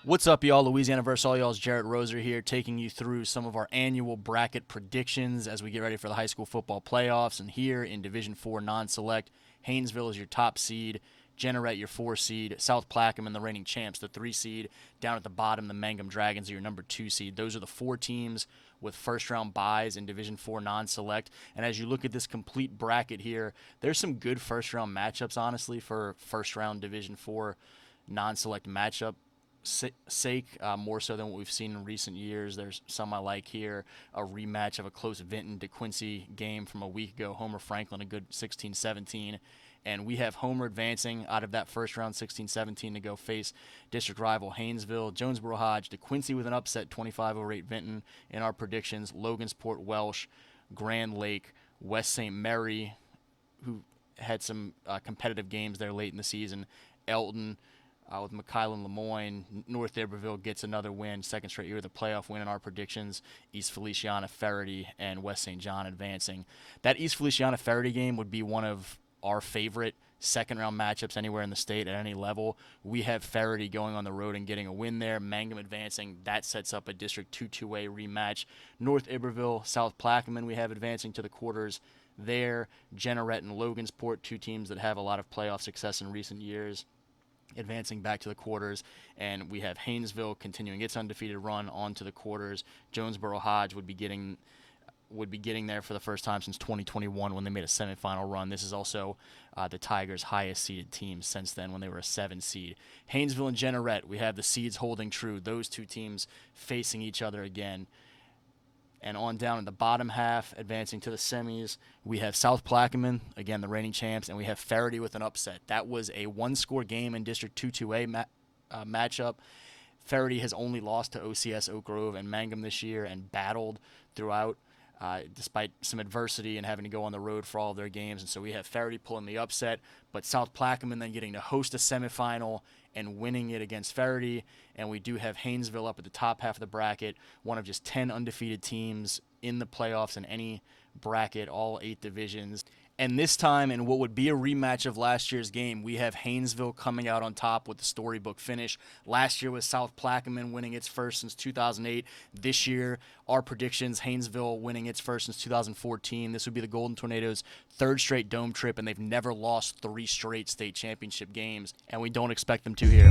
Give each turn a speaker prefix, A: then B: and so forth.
A: What's up, y'all? Louisiana versus all y'all's Jarrett Roser here, taking you through some of our annual bracket predictions as we get ready for the high school football playoffs. And here in Division IV Non-Select, Haynesville is your top seed, Jeanerette your 4 seed, South Plaquemine, the reigning champs, the 3 seed. Down at the bottom, the Mangum Dragons are your number 2 seed. Those are the 4 teams with first-round byes in Division IV Non-Select. And as you look at this complete bracket here, there's some good first-round matchups, honestly, for first-round Division IV Non-Select matchup sake, more so than what we've seen in recent years. There's some I like here. A rematch of a close Vinton-DeQuincy game from a week ago. Homer Franklin, a good 16-17. And we have Homer advancing out of that first round 16-17 to go face district rival Haynesville. Jonesboro Hodge, DeQuincy with an upset 25-8 Vinton in our predictions. Logansport Welsh, Grand Lake, West St. Mary, who had some competitive games there late in the season. Elton, with McKylan Lemoyne. North Iberville gets another win, second straight year of the playoff win in our predictions. East Feliciana, Ferrety, and West St. John advancing. That East Feliciana Ferrety game would be one of our favorite second-round matchups anywhere in the state at any level. We have Ferrety going on the road and getting a win there. Mangum advancing. That sets up a District 2-2A rematch. North Iberville, South Plaquemine, we have advancing to the quarters there. Jeanerette and Logansport, 2 teams that have a lot of playoff success in recent years, advancing back to the quarters. And we have Haynesville continuing its undefeated run on to the quarters. Jonesboro Hodge would be getting there for the first time since 2021 when they made a semifinal run. This is also the Tigers' highest seeded team since then when they were a 7 seed. Haynesville and Jeanerette, we have the seeds holding true. Those 2 teams facing each other again. And on down in the bottom half, advancing to the semis, we have South Plaquemine, again the reigning champs, and we have Ferrety with an upset. That was a 1-score game in District 2-2A matchup. Ferrety has only lost to OCS Oak Grove and Mangum this year and battled throughout, despite some adversity and having to go on the road for all of their games. And so we have Ferrety pulling the upset, but South Plaquemine then getting to host a semifinal and winning it against Ferrety. And we do have Haynesville up at the top half of the bracket, one of just 10 undefeated teams in the playoffs in any bracket, all 8 divisions. And this time, in what would be a rematch of last year's game, we have Haynesville coming out on top with the storybook finish. Last year was South Plaquemine winning its first since 2008. This year, our predictions, Haynesville winning its first since 2014. This would be the Golden Tornadoes' 3rd straight dome trip, and they've never lost 3 straight state championship games, and we don't expect them to here.